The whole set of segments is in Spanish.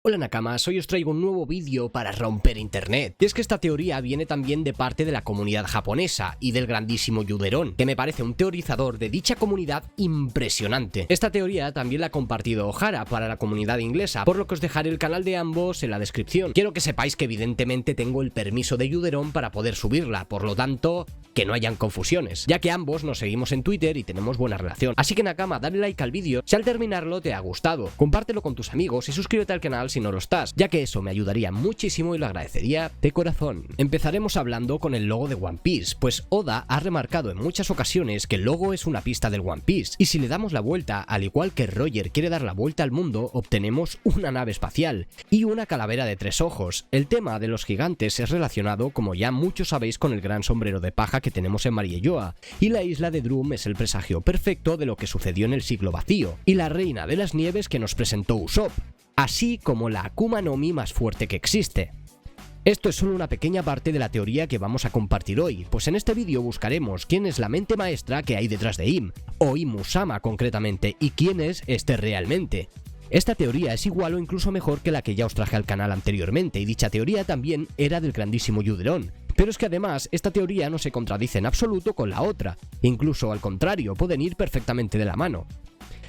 Hola Nakamas, hoy os traigo un nuevo vídeo para romper internet. Y es que esta teoría viene también de parte de la comunidad japonesa y del grandísimo Yuderon, que me parece un teorizador de dicha comunidad impresionante. Esta teoría también la ha compartido Ohara para la comunidad inglesa, por lo que os dejaré el canal de ambos en la descripción. Quiero que sepáis que evidentemente tengo el permiso de Yuderon para poder subirla, por lo tanto, que no hayan confusiones, ya que ambos nos seguimos en Twitter y tenemos buena relación. Así que Nakama, dale like al vídeo si al terminarlo te ha gustado, compártelo con tus amigos y suscríbete al canal si no lo estás, ya que eso me ayudaría muchísimo y lo agradecería de corazón. Empezaremos hablando con el logo de One Piece, pues Oda ha remarcado en muchas ocasiones que el logo es una pista del One Piece, y si le damos la vuelta, al igual que Roger quiere dar la vuelta al mundo, obtenemos una nave espacial y una calavera de 3 ojos. El tema de los gigantes es relacionado, como ya muchos sabéis, con el gran sombrero de paja que tenemos en Mariejoa, y la isla de Drum es el presagio perfecto de lo que sucedió en el siglo vacío, y la reina de las nieves que nos presentó Usopp, así como la Akuma no Mi más fuerte que existe. Esto es solo una pequeña parte de la teoría que vamos a compartir hoy, pues en este vídeo buscaremos quién es la mente maestra que hay detrás de Im, o Im-Usama concretamente, y quién es este realmente. Esta teoría es igual o incluso mejor que la que ya os traje al canal anteriormente, y dicha teoría también era del grandísimo Yuderon. Pero es que además esta teoría no se contradice en absoluto con la otra, incluso al contrario, pueden ir perfectamente de la mano.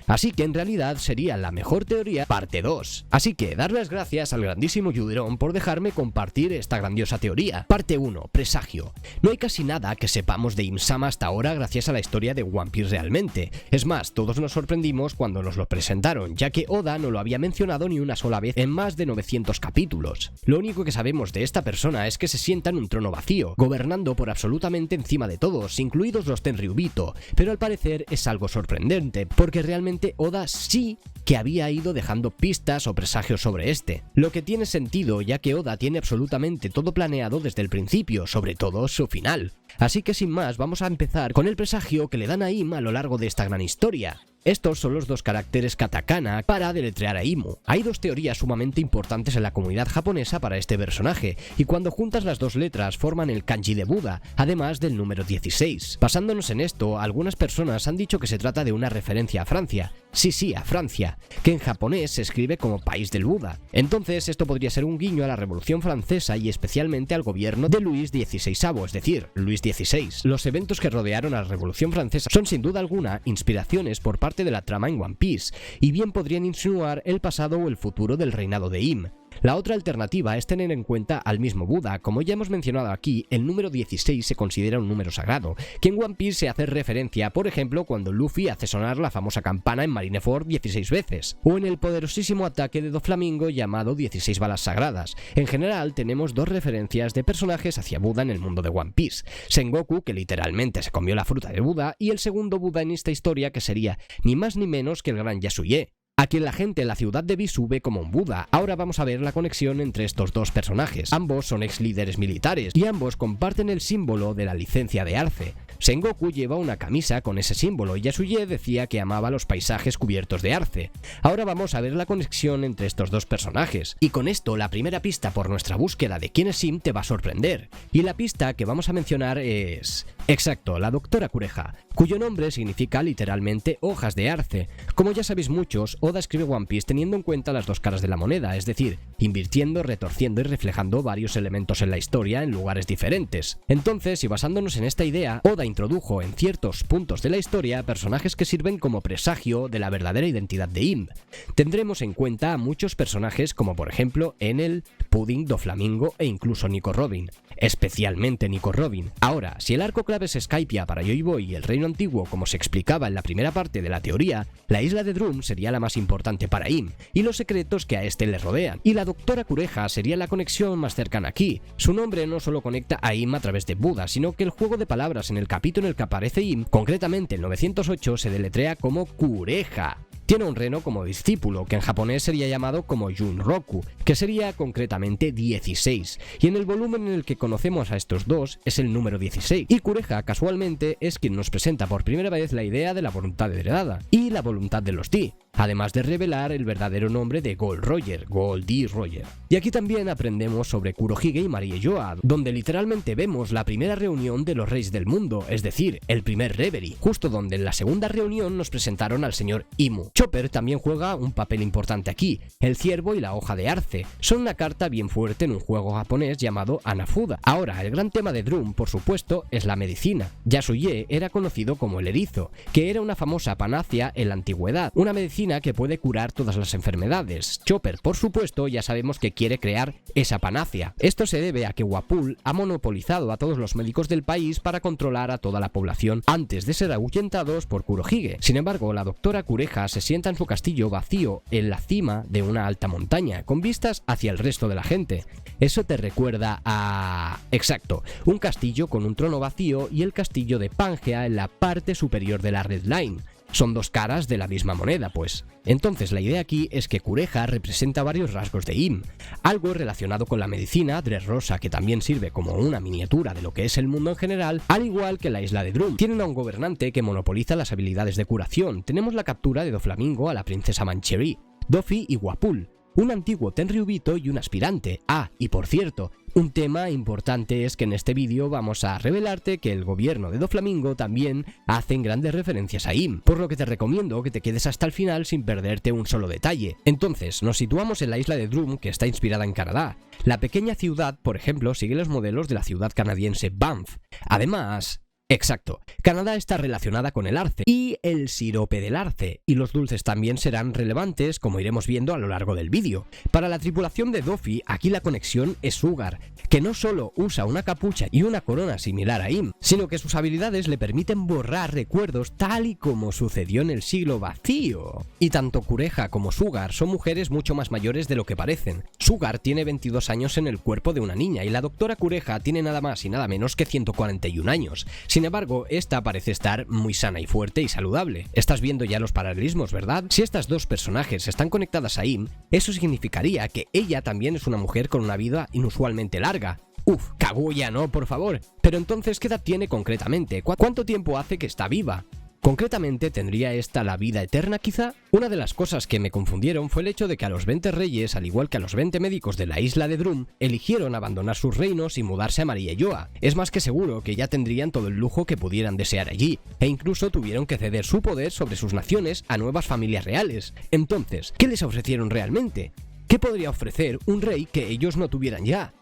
Así que en realidad sería la mejor teoría parte 2. Así que dar las gracias al grandísimo Yuderon por dejarme compartir esta grandiosa teoría. Parte 1. Presagio. No hay casi nada que sepamos de Im-Sama hasta ahora gracias a la historia de One Piece realmente. Es más, todos nos sorprendimos cuando nos lo presentaron, ya que Oda no lo había mencionado ni una sola vez en más de 900 capítulos. Lo único que sabemos de esta persona es que se sienta en un trono vacío, gobernando por absolutamente encima de todos, incluidos los Tenryubito, pero al parecer es algo sorprendente, porque realmente Oda sí que había ido dejando pistas o presagios sobre este, lo que tiene sentido ya que Oda tiene absolutamente todo planeado desde el principio, sobre todo su final. Así que sin más vamos a empezar con el presagio que le dan a Im a lo largo de esta gran historia. Estos son los 2 caracteres katakana para deletrear a Imu. Hay 2 teorías sumamente importantes en la comunidad japonesa para este personaje, y cuando juntas las 2 letras forman el kanji de Buda, además del número 16. Basándonos en esto, algunas personas han dicho que se trata de una referencia a Francia. Sí, a Francia, que en japonés se escribe como país del Buda. Entonces esto podría ser un guiño a la Revolución Francesa y especialmente al gobierno de Luis XVI, es decir, Luis XVI. Los eventos que rodearon a la Revolución Francesa son sin duda alguna inspiraciones por parte de la trama en One Piece, y bien podrían insinuar el pasado o el futuro del reinado de Im. La otra alternativa es tener en cuenta al mismo Buda. Como ya hemos mencionado aquí, el número 16 se considera un número sagrado, que en One Piece se hace referencia, por ejemplo, cuando Luffy hace sonar la famosa campana en Marineford 16 veces, o en el poderosísimo ataque de Doflamingo llamado 16 balas sagradas. En general, tenemos 2 referencias de personajes hacia Buda en el mundo de One Piece: Sengoku, que literalmente se comió la fruta de Buda, y el segundo Buda en esta historia, que sería ni más ni menos que el gran Yasuye, a quien la gente en la ciudad de Bisu ve como un Buda. Ahora vamos a ver la conexión entre estos 2 personajes. Ambos son ex líderes militares y ambos comparten el símbolo de la licencia de Arce. Sengoku lleva una camisa con ese símbolo y Yasuye decía que amaba los paisajes cubiertos de arce. Ahora vamos a ver la conexión entre estos 2 personajes. Y con esto la primera pista por nuestra búsqueda de quién es Im te va a sorprender. Y la pista que vamos a mencionar es... exacto, la doctora Kureha, cuyo nombre significa literalmente hojas de arce. Como ya sabéis muchos, Oda escribe One Piece teniendo en cuenta las 2 caras de la moneda, es decir, invirtiendo, retorciendo y reflejando varios elementos en la historia en lugares diferentes. Entonces, y basándonos en esta idea, Oda introdujo en ciertos puntos de la historia personajes que sirven como presagio de la verdadera identidad de Im. Tendremos en cuenta a muchos personajes como por ejemplo Enel, Pudding, Doflamingo e incluso Nico Robin, especialmente Nico Robin. Ahora, si el arco clave es Skypiea para Joy Boy y el Reino Antiguo como se explicaba en la primera parte de la teoría, la isla de Drum sería la más importante para Im y los secretos que a este le rodean, y la doctora Kureha sería la conexión más cercana aquí. Su nombre no solo conecta a Im a través de Buda, sino que el juego de palabras en el capítulo en el que aparece Im, concretamente el 908, se deletrea como Kureha. Tiene un reno como discípulo, que en japonés sería llamado como Junroku, que sería concretamente 16, y en el volumen en el que conocemos a estos 2 es el número 16, y Kureha casualmente es quien nos presenta por primera vez la idea de la voluntad heredada y la voluntad de los Ti. además de revelar el verdadero nombre de Goldie Roger. Y aquí también aprendemos sobre Kurohige y Mariejoa, donde literalmente vemos la primera reunión de los reyes del mundo, es decir, el primer Reverie, justo donde en la segunda reunión nos presentaron al señor Imu. Chopper también juega un papel importante aquí. El ciervo y la hoja de arce son una carta bien fuerte en un juego japonés llamado Hanafuda. Ahora, el gran tema de Drum, por supuesto, es la medicina. Yasuye era conocido como el erizo, que era una famosa panacea en la antigüedad, una medicina que puede curar todas las enfermedades. Chopper, por supuesto, ya sabemos que quiere crear esa panacea. Esto se debe a que Wapol ha monopolizado a todos los médicos del país para controlar a toda la población antes de ser ahuyentados por Kurohige. Sin embargo, la doctora Kureha se sienta en su castillo vacío en la cima de una alta montaña, con vistas hacia el resto de la gente. Eso te recuerda a... Exacto, un castillo con un trono vacío y el castillo de Pangea en la parte superior de la Red Line. Son dos caras de la misma moneda, pues. Entonces la idea aquí es que Kureha representa varios rasgos de Im, algo relacionado con la medicina, Dressrosa, que también sirve como una miniatura de lo que es el mundo en general, al igual que la isla de Drum. Tienen a un gobernante que monopoliza las habilidades de curación. Tenemos la captura de Doflamingo a la princesa Manchery, Doffy y Wapol, un antiguo Tenryubito y un aspirante. Ah, y por cierto, un tema importante es que en este vídeo vamos a revelarte que el gobierno de Doflamingo también hacen grandes referencias a Im, por lo que te recomiendo que te quedes hasta el final sin perderte un solo detalle. Entonces, nos situamos en la isla de Drum, que está inspirada en Canadá. La pequeña ciudad, por ejemplo, sigue los modelos de la ciudad canadiense Banff. Además... Exacto, Canadá está relacionada con el arce y el sirope del arce, y los dulces también serán relevantes, como iremos viendo a lo largo del vídeo. Para la tripulación de Doffy, aquí la conexión es Sugar, que no solo usa una capucha y una corona similar a Im, sino que sus habilidades le permiten borrar recuerdos tal y como sucedió en el siglo vacío. Y tanto Kureha como Sugar son mujeres mucho más mayores de lo que parecen. Sugar tiene 22 años en el cuerpo de una niña y la doctora Kureha tiene nada más y nada menos que 141 años. Sin embargo, esta parece estar muy sana y fuerte y saludable. Estás viendo ya los paralelismos, ¿verdad? Si estas dos personajes están conectadas a Im, eso significaría que ella también es una mujer con una vida inusualmente larga. Uf, Kaguya, no, por favor. Pero entonces, ¿qué edad tiene concretamente? ¿Cuánto tiempo hace que está viva? Concretamente, ¿tendría esta la vida eterna quizá? Una de las cosas que me confundieron fue el hecho de que a los 20 reyes, al igual que a los 20 médicos de la isla de Drum, eligieron abandonar sus reinos y mudarse a Mariejoa. Es más que seguro que ya tendrían todo el lujo que pudieran desear allí, e incluso tuvieron que ceder su poder sobre sus naciones a nuevas familias reales. Entonces, ¿qué les ofrecieron realmente? ¿Qué podría ofrecer un rey que ellos no tuvieran ya?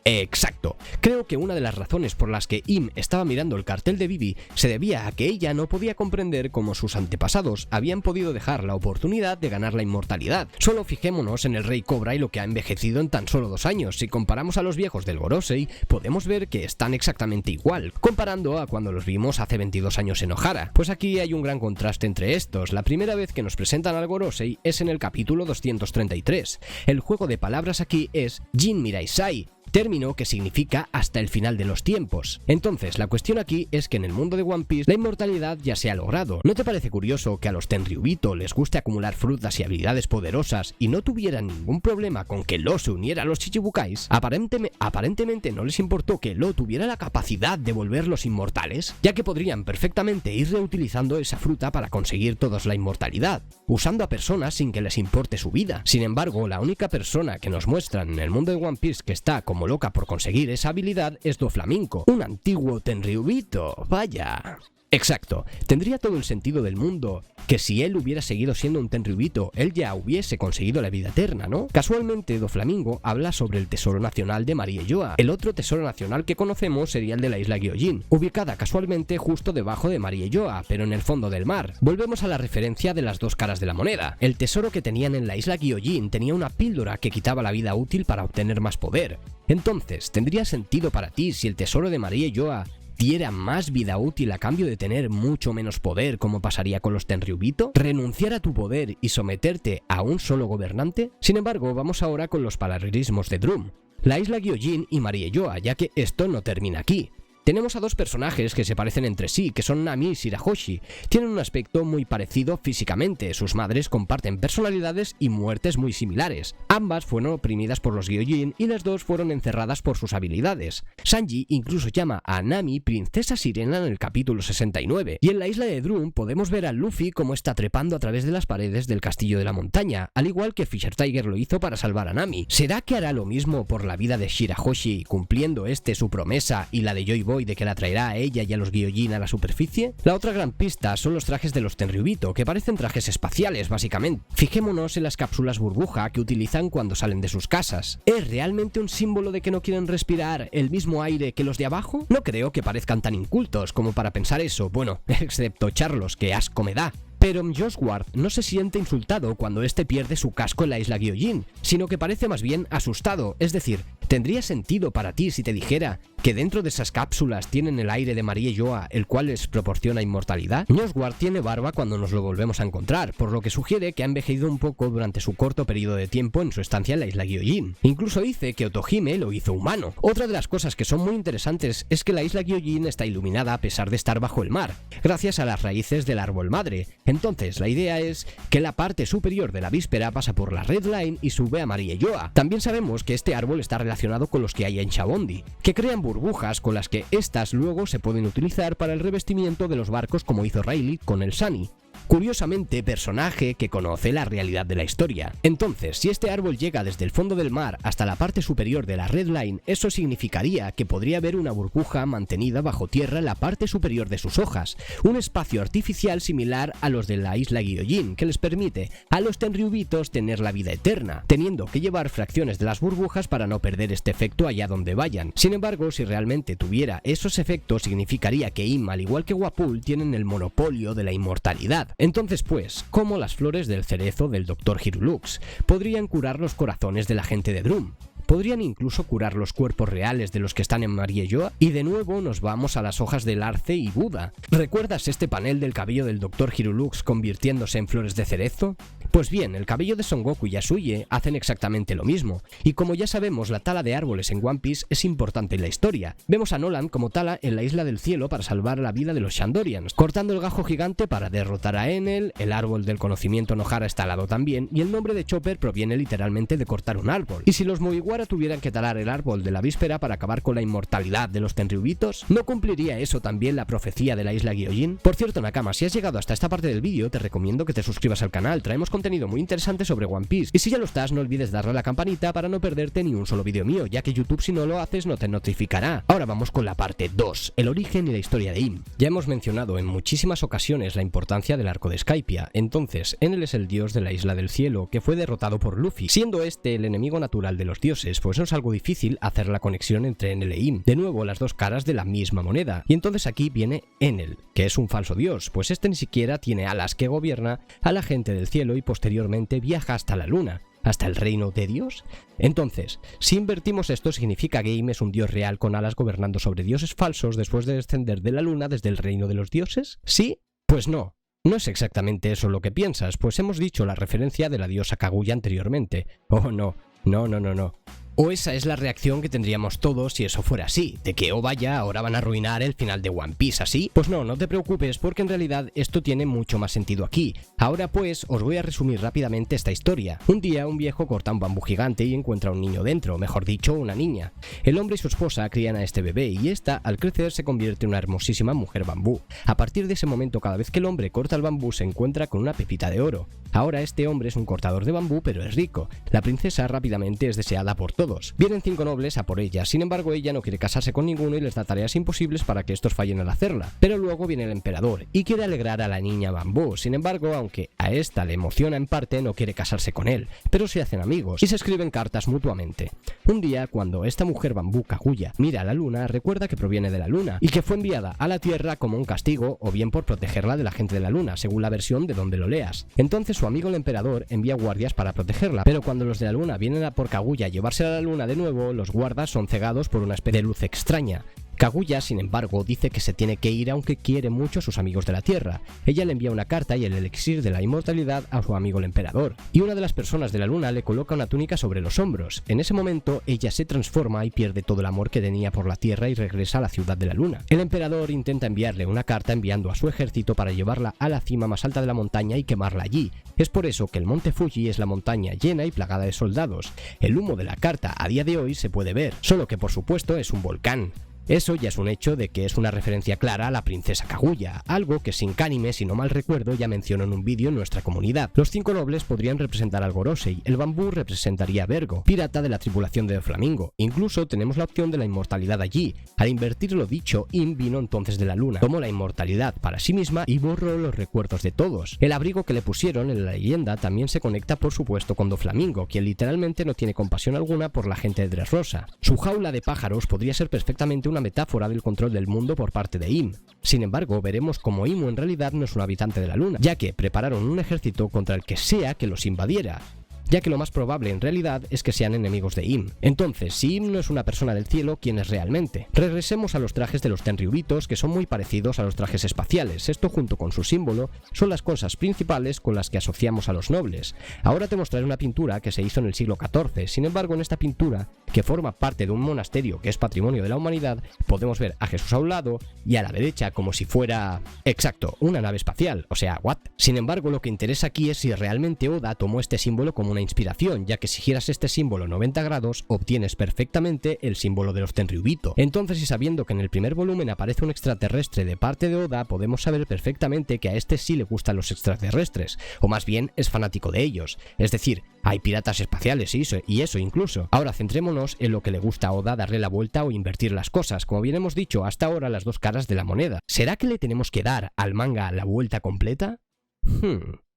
Exacto. Creo que una de las razones por las que Im estaba mirando el cartel de Vivi se debía a que ella no podía comprender cómo sus antepasados habían podido dejar la oportunidad de ganar la inmortalidad. Solo fijémonos en el Rey Cobra y lo que ha envejecido en tan solo 2 años. Si comparamos a los viejos del Gorosei, podemos ver que están exactamente igual, comparando a cuando los vimos hace 22 años en Ohara. Pues aquí hay un gran contraste entre estos. La primera vez que nos presentan al Gorosei es en el capítulo 233. El juego de palabras aquí es Jin Mirai Sai, término que significa hasta el final de los tiempos. Entonces, la cuestión aquí es que en el mundo de One Piece la inmortalidad ya se ha logrado. ¿No te parece curioso que a los Tenryubito les guste acumular frutas y habilidades poderosas y no tuvieran ningún problema con que Lo se uniera a los Chichibukais? Aparentemente no les importó que Lo tuviera la capacidad de volverlos inmortales, ya que podrían perfectamente ir reutilizando esa fruta para conseguir todos la inmortalidad, usando a personas sin que les importe su vida. Sin embargo, la única persona que nos muestran en el mundo de One Piece que está como loca por conseguir esa habilidad es Doflamingo, un antiguo Tenryubito, vaya. Exacto, tendría todo el sentido del mundo que si él hubiera seguido siendo un Tenryubito, él ya hubiese conseguido la vida eterna, ¿no? Casualmente, Doflamingo habla sobre el tesoro nacional de Mariejoa. El otro tesoro nacional que conocemos sería el de la isla Gyojin, ubicada casualmente justo debajo de Mariejoa, pero en el fondo del mar. Volvemos a la referencia de las dos caras de la moneda. El tesoro que tenían en la isla Gyojin tenía una píldora que quitaba la vida útil para obtener más poder. Entonces, ¿tendría sentido para ti si el tesoro de Mariejoa diera más vida útil a cambio de tener mucho menos poder, como pasaría con los Tenryubito? ¿Renunciar a tu poder y someterte a un solo gobernante? Sin embargo, vamos ahora con los paralelismos de Drum, la isla Gyojin y Mariejoa, ya que esto no termina aquí. Tenemos a dos personajes que se parecen entre sí, que son Nami y Shirahoshi. Tienen un aspecto muy parecido físicamente, sus madres comparten personalidades y muertes muy similares. Ambas fueron oprimidas por los Gyojin y las dos fueron encerradas por sus habilidades. Sanji incluso llama a Nami Princesa Sirena en el capítulo 69, y en la isla de Drum podemos ver a Luffy cómo está trepando a través de las paredes del castillo de la montaña, al igual que Fisher Tiger lo hizo para salvar a Nami. ¿Será que hará lo mismo por la vida de Shirahoshi, cumpliendo su promesa y la de Joy Boy de que la traerá a ella y a los Gyojin a la superficie? La otra gran pista son los trajes de los Tenryubito, que parecen trajes espaciales básicamente. Fijémonos en las cápsulas burbuja que utilizan cuando salen de sus casas. ¿Es realmente un símbolo de que no quieren respirar el mismo aire que los de abajo? No creo que parezcan tan incultos como para pensar eso, bueno, excepto Charlos, que asco me da. Pero Josh Ward no se siente insultado cuando este pierde su casco en la isla Gyojin, sino que parece más bien asustado. Es decir, ¿tendría sentido para ti si te dijera que dentro de esas cápsulas tienen el aire de Marie Yoa, el cual les proporciona inmortalidad? Josh Ward tiene barba cuando nos lo volvemos a encontrar, por lo que sugiere que ha envejecido un poco durante su corto periodo de tiempo en su estancia en la isla Gyojin. Incluso dice que Otohime lo hizo humano. Otra de las cosas que son muy interesantes es que la isla Gyojin está iluminada a pesar de estar bajo el mar, gracias a las raíces del árbol madre. Entonces, la idea es que la parte superior de la víspera pasa por la Red Line y sube a Marie Yoa. También sabemos que este árbol está relacionado con los que hay en Chabondi, que crean burbujas con las que estas luego se pueden utilizar para el revestimiento de los barcos, como hizo Rayleigh con el Sunny. Curiosamente, personaje que conoce la realidad de la historia. Entonces, si este árbol llega desde el fondo del mar hasta la parte superior de la Red Line, eso significaría que podría haber una burbuja mantenida bajo tierra en la parte superior de sus hojas, un espacio artificial similar a los de la isla Gyojin, que les permite a los Tenryubitos tener la vida eterna, teniendo que llevar fracciones de las burbujas para no perder este efecto allá donde vayan. Sin embargo, si realmente tuviera esos efectos, significaría que Im, al igual que Wapol, tienen el monopolio de la inmortalidad. Entonces pues, ¿cómo las flores del cerezo del Dr. Hirulux podrían curar los corazones de la gente de Drum? ¿Podrían incluso curar los cuerpos reales de los que están en Marie Yoa? Y de nuevo nos vamos a las hojas del arce y Buda. ¿Recuerdas este panel del cabello del Dr. Hirulux convirtiéndose en flores de cerezo? Pues bien, el cabello de Son Goku y Yasuye hacen exactamente lo mismo, y como ya sabemos, la tala de árboles en One Piece es importante en la historia. Vemos a Nolan como tala en la Isla del Cielo para salvar la vida de los Shandorians, cortando el gajo gigante para derrotar a Enel, el árbol del conocimiento Nohara está talado también, y el nombre de Chopper proviene literalmente de cortar un árbol. Y si los Mugiwara tuvieran que talar el árbol de la víspera para acabar con la inmortalidad de los Tenryubitos, ¿no cumpliría eso también la profecía de la isla Gyojin? Por cierto, Nakama, si has llegado hasta esta parte del vídeo, te recomiendo que te suscribas al canal, traemos contenido muy interesante sobre One Piece, y si ya lo estás, no olvides darle a la campanita para no perderte ni un solo vídeo mío, ya que YouTube, si no lo haces, no te notificará. Ahora vamos con la parte 2, el origen y la historia de Im. Ya hemos mencionado en muchísimas ocasiones la importancia del arco de Skypiea. Entonces, Enel es el dios de la isla del cielo, que fue derrotado por Luffy, siendo este el enemigo natural de los dioses, pues no es algo difícil hacer la conexión entre Enel e Im. De nuevo, las dos caras de la misma moneda. Y entonces aquí viene Enel, que es un falso dios, pues este ni siquiera tiene alas, que gobierna a la gente del cielo y posteriormente viaja hasta la luna, hasta el reino de Dios. Entonces, si invertimos esto, significa que Im es un dios real con alas gobernando sobre dioses falsos después de descender de la luna desde el reino de los dioses. ¿Sí? Pues no. No es exactamente eso lo que piensas, pues hemos dicho la referencia de la diosa Kaguya anteriormente. Oh no, no. O esa es la reacción que tendríamos todos si eso fuera así, de que oh vaya, ahora van a arruinar el final de One Piece, ¿así? Pues no, no te preocupes, porque en realidad esto tiene mucho más sentido aquí. Ahora pues, os voy a resumir rápidamente esta historia. Un día un viejo corta un bambú gigante y encuentra un niño dentro, mejor dicho, una niña. El hombre y su esposa crían a este bebé y esta, al crecer, se convierte en una hermosísima mujer bambú. A partir de ese momento, cada vez que el hombre corta el bambú se encuentra con una pepita de oro. Ahora este hombre es un cortador de bambú, pero es rico. La princesa rápidamente es deseada por todos. Vienen 5 nobles a por ella, sin embargo ella no quiere casarse con ninguno y les da tareas imposibles para que estos fallen al hacerla. Pero luego viene el emperador y quiere alegrar a la niña bambú, sin embargo, aunque a esta le emociona en parte, no quiere casarse con él, pero se hacen amigos y se escriben cartas mutuamente. Un día, cuando esta mujer bambú Kaguya mira a la luna, recuerda que proviene de la luna y que fue enviada a la tierra como un castigo o bien por protegerla de la gente de la luna, según la versión de donde lo leas. Entonces su amigo el emperador envía guardias para protegerla, pero cuando los de la luna vienen a por Kaguya a llevársela a la luna de nuevo, los guardas son cegados por una especie de luz extraña. Kaguya, sin embargo, dice que se tiene que ir aunque quiere mucho a sus amigos de la Tierra. Ella le envía una carta y el elixir de la inmortalidad a su amigo el emperador, y una de las personas de la luna le coloca una túnica sobre los hombros. En ese momento, ella se transforma y pierde todo el amor que tenía por la Tierra y regresa a la ciudad de la luna. El emperador intenta enviarle una carta enviando a su ejército para llevarla a la cima más alta de la montaña y quemarla allí. Es por eso que el monte Fuji es la montaña llena y plagada de soldados. El humo de la carta a día de hoy se puede ver, solo que por supuesto es un volcán. Eso ya es un hecho de que es una referencia clara a la princesa Kaguya, algo que Shinkanime, si no mal recuerdo, ya mencionó en un vídeo en nuestra comunidad. Los 5 nobles podrían representar al Gorosei, el bambú representaría a Vergo, pirata de la tripulación de Flamingo. Incluso tenemos la opción de la inmortalidad allí. Al invertir lo dicho, Im vino entonces de la luna, tomó la inmortalidad para sí misma y borró los recuerdos de todos. El abrigo que le pusieron en la leyenda también se conecta por supuesto con Doflamingo, quien literalmente no tiene compasión alguna por la gente de Dressrosa. Su jaula de pájaros podría ser perfectamente una metáfora del control del mundo por parte de Im. Sin embargo, veremos cómo Imu en realidad no es un habitante de la luna, ya que prepararon un ejército contra el que sea que los invadiera, ya que lo más probable en realidad es que sean enemigos de Im. Entonces, si Im no es una persona del cielo, ¿quién es realmente? Regresemos a los trajes de los Tenryubitos, que son muy parecidos a los trajes espaciales. Esto, junto con su símbolo, son las cosas principales con las que asociamos a los nobles. Ahora te mostraré una pintura que se hizo en el siglo XIV. Sin embargo, en esta pintura, que forma parte de un monasterio que es patrimonio de la humanidad, podemos ver a Jesús a un lado y a la derecha como si fuera... exacto, una nave espacial, o sea, ¿what? Sin embargo, lo que interesa aquí es si realmente Oda tomó este símbolo como una inspiración, ya que si giras este símbolo 90 grados, obtienes perfectamente el símbolo de los Tenryubito. Entonces, y sabiendo que en el primer volumen aparece un extraterrestre de parte de Oda, podemos saber perfectamente que a este sí le gustan los extraterrestres, o más bien es fanático de ellos. Es decir, hay piratas espaciales y eso incluso. Ahora centrémonos en lo que le gusta a Oda, darle la vuelta o invertir las cosas. Como bien hemos dicho, hasta ahora las dos caras de la moneda. ¿Será que le tenemos que dar al manga la vuelta completa?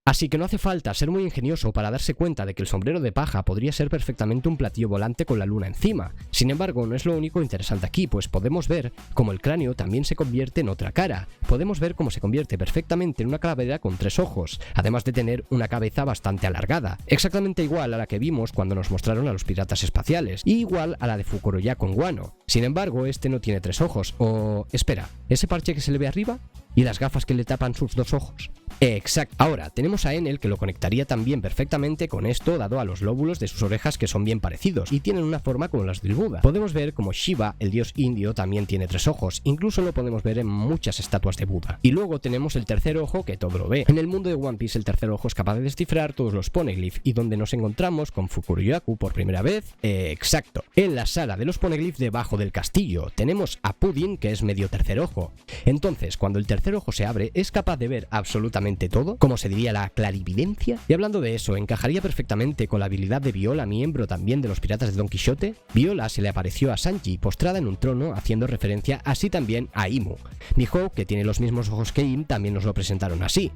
Así que no hace falta ser muy ingenioso para darse cuenta de que el sombrero de paja podría ser perfectamente un platillo volante con la luna encima. Sin embargo, no es lo único interesante aquí, pues podemos ver cómo el cráneo también se convierte en otra cara. Podemos ver cómo se convierte perfectamente en una calavera con 3 ojos, además de tener una cabeza bastante alargada, exactamente igual a la que vimos cuando nos mostraron a los piratas espaciales, y igual a la de Fukuroya con Wano. Sin embargo, este no tiene 3 ojos, o... espera, ¿ese parche que se le ve arriba? ¿Y las gafas que le tapan sus 2 ojos? Exacto. Ahora, tenemos a Enel que lo conectaría también perfectamente con esto, dado a los lóbulos de sus orejas que son bien parecidos y tienen una forma como las del Buda. Podemos ver como Shiva, el dios indio, también tiene 3 ojos, incluso lo podemos ver en muchas estatuas de Buda. Y luego tenemos el tercer ojo que todo lo ve. En el mundo de One Piece el tercer ojo es capaz de descifrar todos los poneglyphs y donde nos encontramos con Fukuroyaku por primera vez, exacto, en la sala de los poneglyphs debajo del castillo. Tenemos a Pudding que es medio tercer ojo. Entonces, cuando el tercer ojo se abre, es capaz de ver absolutamente todo, como se diría la clarividencia. Y hablando de eso, encajaría perfectamente con la habilidad de Viola, miembro también de los piratas de Don Quijote. Viola se le apareció a Sanji postrada en un trono, haciendo referencia así también a Imu. Mihawk, que tiene los mismos ojos que Im, también nos lo presentaron así.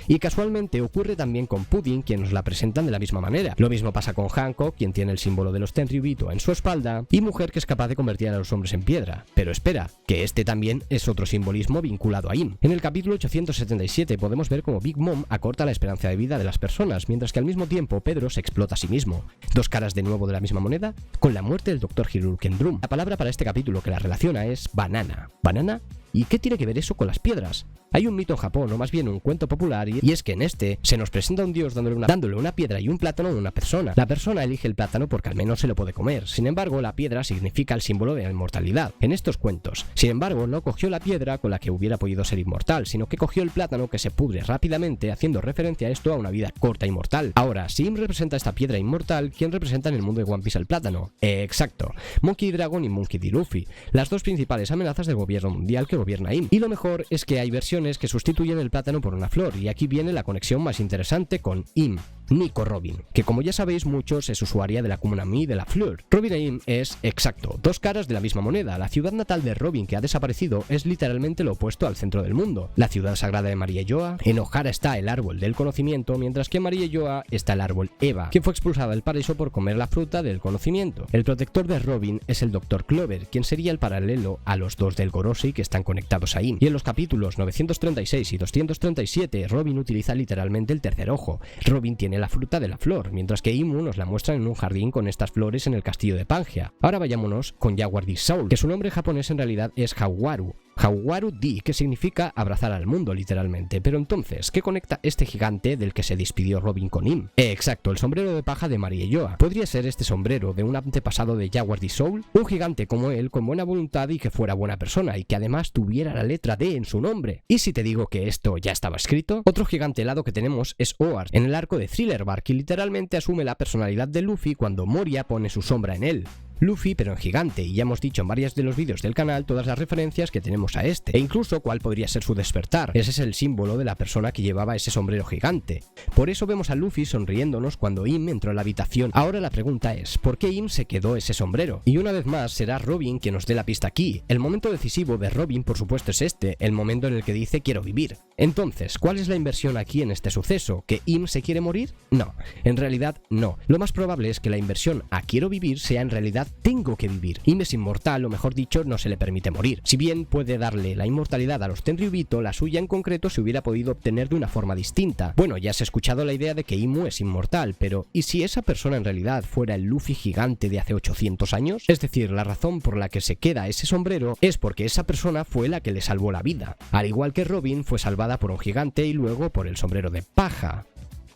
Y casualmente ocurre también con Pudding, quien nos la presentan de la misma manera. Lo mismo pasa con Hancock, quien tiene el símbolo de los Tenryubito en su espalda, y Mujer, que es capaz de convertir a los hombres en piedra. Pero espera, que este también es otro simbolismo vinculado a Im. En el capítulo 877 podemos ver cómo Big Mom acorta la esperanza de vida de las personas, mientras que al mismo tiempo Pedro se explota a sí mismo. Dos caras de nuevo de la misma moneda, con la muerte del Dr. Hiruken-Drum. La palabra para este capítulo que la relaciona es banana. ¿Banana? ¿Y qué tiene que ver eso con las piedras? Hay un mito en Japón, o más bien un cuento popular, y es que en este se nos presenta un dios dándole una piedra y un plátano a una persona. La persona elige el plátano porque al menos se lo puede comer. Sin embargo, la piedra significa el símbolo de la inmortalidad en estos cuentos. Sin embargo, no cogió la piedra con la que hubiera podido ser inmortal, sino que cogió el plátano que se pudre rápidamente, haciendo referencia a esto a una vida corta y mortal. Ahora, si Im representa esta piedra inmortal, ¿quién representa en el mundo de One Piece el plátano? Exacto, Monkey D. Dragon y Monkey D. Luffy, las dos principales amenazas del gobierno mundial que gobierna Im. Y lo mejor es que hay versiones que sustituyen el plátano por una flor, y aquí viene la conexión más interesante con Im. Nico Robin, que como ya sabéis muchos es usuaria de la Akuma Mi de la flor. Robin e Im es, exacto, dos caras de la misma moneda. La ciudad natal de Robin, que ha desaparecido, es literalmente lo opuesto al centro del mundo. La ciudad sagrada de Maria Yoa, en Ohara está el árbol del conocimiento, mientras que en Maria Yoa está el árbol Eva, que fue expulsada del paraíso por comer la fruta del conocimiento. El protector de Robin es el Dr. Clover, quien sería el paralelo a los dos del Gorosei que están conectados a Im. Y en los capítulos 936 y 237, Robin utiliza literalmente el tercer ojo. Robin tiene tiene la fruta de la flor, mientras que Imu nos la muestran en un jardín con estas flores en el castillo de Pangaea. Ahora vayámonos con Yaguardi Soul, que su nombre japonés en realidad es Hauwaru. Hauwaru-di, que significa abrazar al mundo literalmente. Pero entonces, ¿qué conecta este gigante del que se despidió Robin con Im? Exacto, el sombrero de paja de Mariejoa. ¿Podría ser este sombrero de un antepasado de Yaguardi Soul? Un gigante como él, con buena voluntad y que fuera buena persona, y que además tuviera la letra D en su nombre. ¿Y si te digo que esto ya estaba escrito? Otro gigante helado que tenemos es Oar, en el arco de Thriller Bark, y literalmente asume la personalidad de Luffy cuando Moria pone su sombra en él. Luffy pero en gigante, y ya hemos dicho en varios de los vídeos del canal todas las referencias que tenemos a este, e incluso cuál podría ser su despertar. Ese es el símbolo de la persona que llevaba ese sombrero gigante. Por eso vemos a Luffy sonriéndonos cuando Im entró en la habitación. Ahora la pregunta es, ¿por qué Im se quedó ese sombrero? Y una vez más será Robin quien nos dé la pista aquí. El momento decisivo de Robin por supuesto es este, el momento en el que dice quiero vivir. Entonces, ¿cuál es la inversión aquí en este suceso? ¿Que Im se quiere morir? No, en realidad no. Lo más probable es que la inversión a quiero vivir sea en realidad tengo que vivir. Im es inmortal, o mejor dicho, no se le permite morir. Si bien puede darle la inmortalidad a los Tenryubito, la suya en concreto se hubiera podido obtener de una forma distinta. Bueno, ya has escuchado la idea de que Imu es inmortal, pero ¿y si esa persona en realidad fuera el Luffy gigante de hace 800 años? Es decir, la razón por la que se queda ese sombrero es porque esa persona fue la que le salvó la vida. Al igual que Robin fue salvada por un gigante y luego por el sombrero de paja.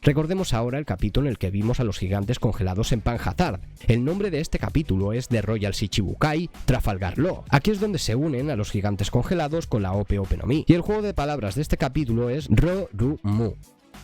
Recordemos ahora el capítulo en el que vimos a los gigantes congelados en Panhazard. El nombre de este capítulo es The Royal Shichibukai Trafalgar Law. Aquí es donde se unen a los gigantes congelados con la Ope Ope no Mi. Y el juego de palabras de este capítulo es Ro-Ru-Mu,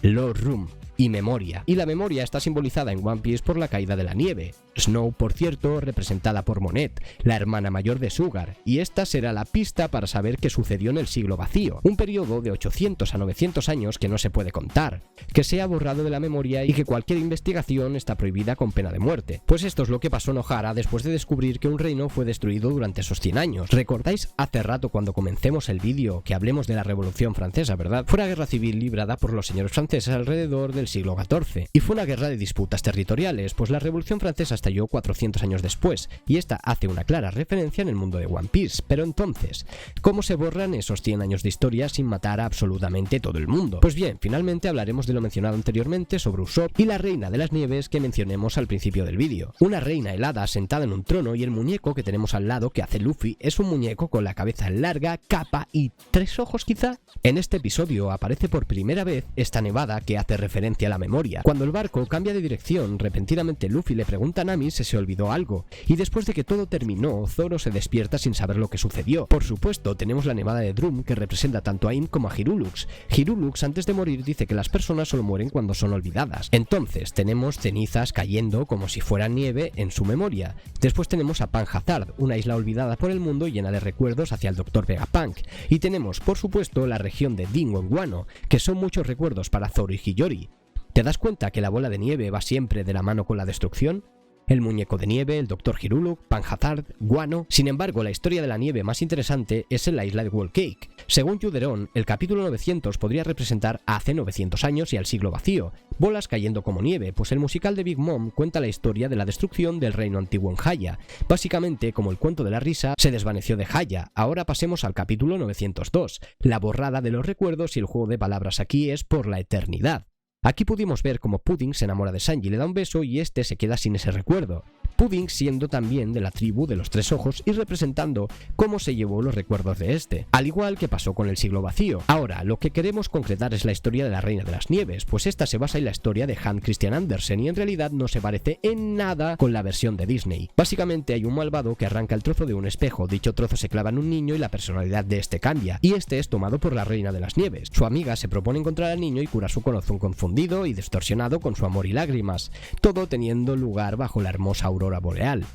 Lo-Rum y memoria. Y la memoria está simbolizada en One Piece por la caída de la nieve. Snow, por cierto, representada por Monet, la hermana mayor de Sugar, y esta será la pista para saber qué sucedió en el siglo vacío, un periodo de 800 a 900 años que no se puede contar, que se ha borrado de la memoria y que cualquier investigación está prohibida con pena de muerte. Pues esto es lo que pasó en Ohara después de descubrir que un reino fue destruido durante esos 100 años. ¿Recordáis hace rato cuando comencemos el vídeo que hablemos de la Revolución Francesa, verdad? Fue una guerra civil librada por los señores franceses alrededor del siglo XIV, y fue una guerra de disputas territoriales, pues la Revolución Francesa estalló 400 años después, y esta hace una clara referencia en el mundo de One Piece. Pero entonces, ¿cómo se borran esos 100 años de historia sin matar a absolutamente todo el mundo? Pues bien, finalmente hablaremos de lo mencionado anteriormente sobre Usopp y la Reina de las Nieves que mencionemos al principio del vídeo. Una reina helada sentada en un trono, y el muñeco que tenemos al lado que hace Luffy es un muñeco con la cabeza larga, capa y 3 ojos quizá. En este episodio aparece por primera vez esta nevada que hace referencia a la memoria. Cuando el barco cambia de dirección, repentinamente Luffy le pregunta a Nami si se olvidó algo, y después de que todo terminó, Zoro se despierta sin saber lo que sucedió. Por supuesto, tenemos la nevada de Drum que representa tanto a Im como a Hirulux. Hirulux antes de morir dice que las personas solo mueren cuando son olvidadas. Entonces tenemos cenizas cayendo como si fueran nieve en su memoria. Después tenemos a Panhazard, una isla olvidada por el mundo llena de recuerdos hacia el Dr. Vegapunk. Y tenemos, por supuesto, la región de Dingo en Wano, que son muchos recuerdos para Zoro y Hiyori. ¿Te das cuenta que la bola de nieve va siempre de la mano con la destrucción? El muñeco de nieve, el Dr. Hiruluk, Panhazard, Wano. Sin embargo, la historia de la nieve más interesante es en la isla de Whole Cake. Según Yuderon, el capítulo 900 podría representar a hace 900 años y al siglo vacío, bolas cayendo como nieve, pues el musical de Big Mom cuenta la historia de la destrucción del reino antiguo en Haya. Básicamente, como el cuento de la risa se desvaneció de Haya. Ahora pasemos al capítulo 902, la borrada de los recuerdos, y el juego de palabras aquí es por la eternidad. Aquí pudimos ver cómo Pudding se enamora de Sanji, le da un beso y este se queda sin ese recuerdo. Pudding siendo también de la tribu de los 3 ojos y representando cómo se llevó los recuerdos de este, al igual que pasó con el siglo vacío. Ahora, lo que queremos concretar es la historia de la Reina de las Nieves, pues esta se basa en la historia de Hans Christian Andersen y en realidad no se parece en nada con la versión de Disney. Básicamente hay un malvado que arranca el trozo de un espejo, dicho trozo se clava en un niño y la personalidad de este cambia, y este es tomado por la Reina de las Nieves. Su amiga se propone encontrar al niño y curar su corazón confundido y distorsionado con su amor y lágrimas, todo teniendo lugar bajo la hermosa aurora boreal.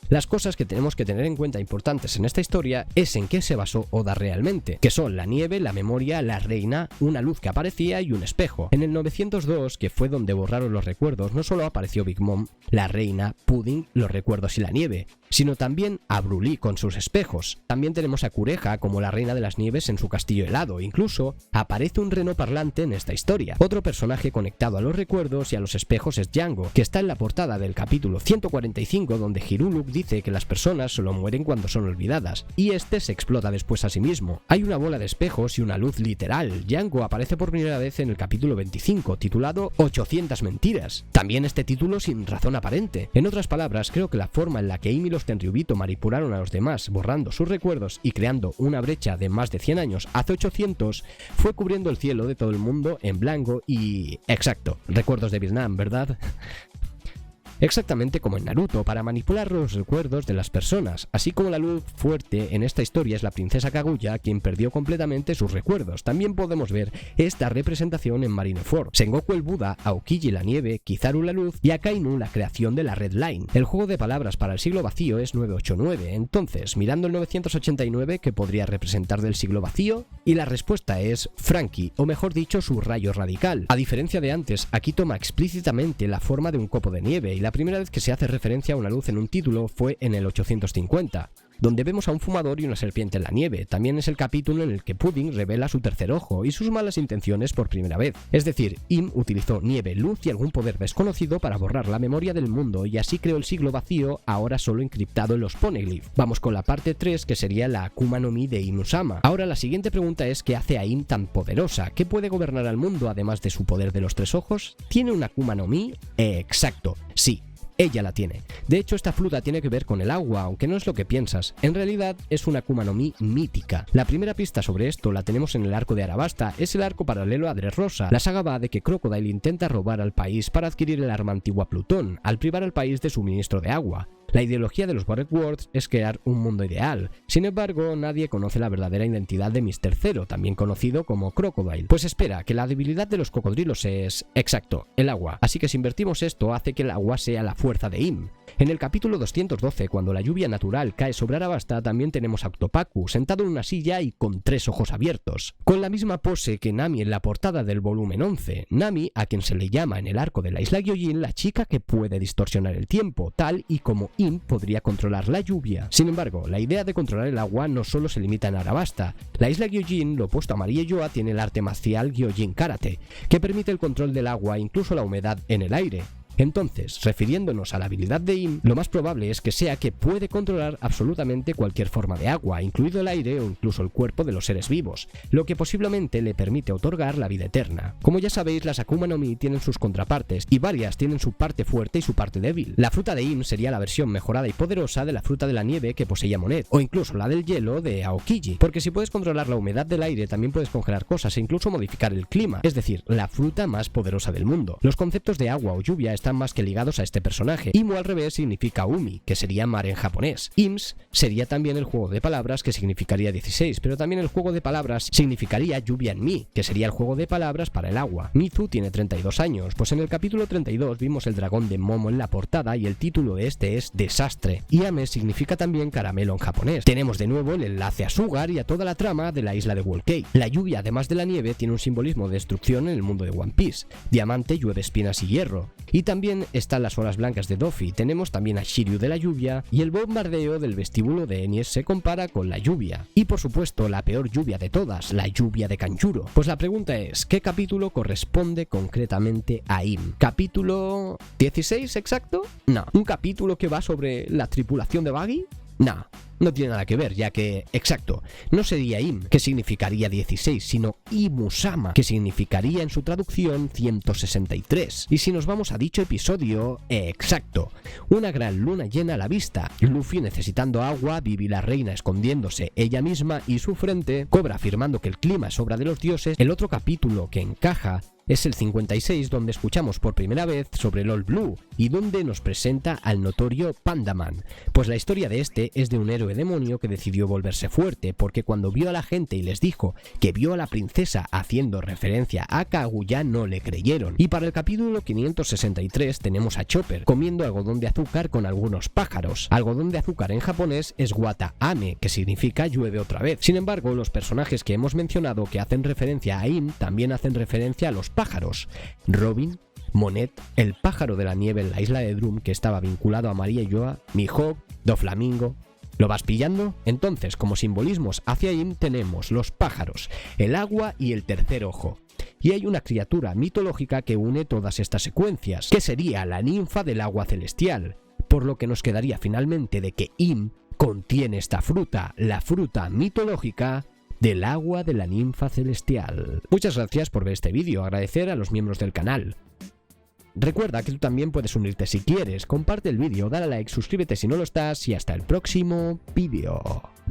Las cosas que tenemos que tener en cuenta importantes en esta historia es en qué se basó Oda realmente, que son la nieve, la memoria, la reina, una luz que aparecía y un espejo. En el 902, que fue donde borraron los recuerdos, no solo apareció Big Mom, la reina, Pudding, los recuerdos y la nieve, sino también a Broly con sus espejos. También tenemos a Kureha como la reina de las nieves en su castillo helado, incluso aparece un reno parlante en esta historia. Otro personaje conectado a los recuerdos y a los espejos es Django, que está en la portada del capítulo 145 donde Hiruluk dice dice que las personas solo mueren cuando son olvidadas, y este se explota después a sí mismo. Hay una bola de espejos y una luz literal. Django aparece por primera vez en el capítulo 25, titulado 800 mentiras. También este título sin razón aparente. En otras palabras, creo que la forma en la que Im y los Tenryubito manipularon a los demás, borrando sus recuerdos y creando una brecha de más de 100 años hace 800, fue cubriendo el cielo de todo el mundo en blanco y... exacto, recuerdos de Vietnam, ¿verdad? Exactamente como en Naruto, para manipular los recuerdos de las personas, así como la luz fuerte en esta historia es la princesa Kaguya, quien perdió completamente sus recuerdos. También podemos ver esta representación en Marineford, Sengoku el Buda, Aokiji la nieve, Kizaru la luz y Akainu la creación de la Red Line. El juego de palabras para el siglo vacío es 989, entonces, mirando el 989, ¿qué podría representar del siglo vacío? Y la respuesta es Frankie, o mejor dicho, su rayo radical. A diferencia de antes, aquí toma explícitamente la forma de un copo de nieve, y la primera vez que se hace referencia a una luz en un título fue en el 850, donde vemos a un fumador y una serpiente en la nieve. También es el capítulo en el que Pudding revela su tercer ojo y sus malas intenciones por primera vez. Es decir, Im utilizó nieve, luz y algún poder desconocido para borrar la memoria del mundo y así creó el siglo vacío, ahora solo encriptado en los Poneglyph. Vamos con la parte 3, que sería la Akuma no Mi de Im-Usama. Ahora la siguiente pregunta es: ¿qué hace a Im tan poderosa? ¿Qué puede gobernar al mundo además de su poder de los tres ojos? ¿Tiene una Akuma no Mi? Exacto, sí. Ella la tiene. De hecho, esta fruta tiene que ver con el agua, aunque no es lo que piensas. En realidad, es una Akuma no Mi mítica. La primera pista sobre esto la tenemos en el arco de Arabasta, es el arco paralelo a Dressrosa. La saga va de que Crocodile intenta robar al país para adquirir el arma antigua Plutón, al privar al país de suministro de agua. La ideología de los Borreg Words es crear un mundo ideal. Sin embargo, nadie conoce la verdadera identidad de Mr. Zero, también conocido como Crocodile. Pues espera, que la debilidad de los cocodrilos es... exacto, el agua. Así que si invertimos esto, hace que el agua sea la fuerza de Im. En el capítulo 212, cuando la lluvia natural cae sobre Arabasta, también tenemos a Octopaku, sentado en una silla y con 3 ojos abiertos, con la misma pose que Nami en la portada del volumen 11. Nami, a quien se le llama en el arco de la isla Gyojin la chica que puede distorsionar el tiempo, tal y como Im podría controlar la lluvia. Sin embargo, la idea de controlar el agua no solo se limita en Arabasta. La isla Gyojin, lo opuesto a Maria Yoa, tiene el arte marcial Gyojin Karate, que permite el control del agua e incluso la humedad en el aire. Entonces, refiriéndonos a la habilidad de Im, lo más probable es que sea que puede controlar absolutamente cualquier forma de agua, incluido el aire o incluso el cuerpo de los seres vivos, lo que posiblemente le permite otorgar la vida eterna. Como ya sabéis, las Akuma no Mi tienen sus contrapartes, y varias tienen su parte fuerte y su parte débil. La fruta de Im sería la versión mejorada y poderosa de la fruta de la nieve que poseía Monet, o incluso la del hielo de Aokiji, porque si puedes controlar la humedad del aire, también puedes congelar cosas e incluso modificar el clima, es decir, la fruta más poderosa del mundo. Los conceptos de agua o lluvia están más que ligados a este personaje. Imu al revés significa Umi, que sería mar en japonés. Ims sería también el juego de palabras, que significaría 16, pero también el juego de palabras significaría lluvia en Mi, que sería el juego de palabras para el agua. Mizu tiene 32 años, pues en el capítulo 32 vimos el dragón de Momo en la portada y el título de este es Desastre. Y Ame significa también caramelo en japonés. Tenemos de nuevo el enlace a Sugar y a toda la trama de la isla de Whole Cake. La lluvia, además de la nieve, tiene un simbolismo de destrucción en el mundo de One Piece. Diamante llueve espinas y hierro. Y también están las olas blancas de Doffy, tenemos también a Shiryu de la lluvia, y el bombardeo del vestíbulo de Enies se compara con la lluvia. Y por supuesto, la peor lluvia de todas, la lluvia de Kanjuro. Pues la pregunta es, ¿qué capítulo corresponde concretamente a Im? ¿Capítulo 16 exacto? No. ¿Un capítulo que va sobre la tripulación de Buggy? No. No tiene nada que ver, ya que, exacto, no sería Im, que significaría 16, sino Im-Usama, que significaría en su traducción 163. Y si nos vamos a dicho episodio, exacto, una gran luna llena a la vista, Luffy necesitando agua, Vivi la reina escondiéndose ella misma y su frente, Cobra afirmando que el clima es obra de los dioses. El otro capítulo que encaja es el 56, donde escuchamos por primera vez sobre el All Blue y donde nos presenta al notorio Pandaman. Pues la historia de este es de un héroe demonio que decidió volverse fuerte, porque cuando vio a la gente y les dijo que vio a la princesa haciendo referencia a Kaguya, no le creyeron. Y para el capítulo 563 tenemos a Chopper comiendo algodón de azúcar con algunos pájaros. Algodón de azúcar en japonés es Wata Ame, que significa llueve otra vez. Sin embargo, los personajes que hemos mencionado que hacen referencia a Im también hacen referencia a los pájaros. Robin, Monet, el pájaro de la nieve en la isla de Drum, que estaba vinculado a Maria Yoa, Mihawk, Doflamingo. ¿Lo vas pillando? Entonces, como simbolismos hacia Im tenemos los pájaros, el agua y el tercer ojo. Y hay una criatura mitológica que une todas estas secuencias, que sería la ninfa del agua celestial. por lo que nos quedaría finalmente de que Im contiene esta fruta, la fruta mitológica del agua de la ninfa celestial. Muchas gracias por ver este vídeo, agradecer a los miembros del canal. Recuerda que tú también puedes unirte si quieres, comparte el vídeo, dale a like, suscríbete si no lo estás y hasta el próximo vídeo.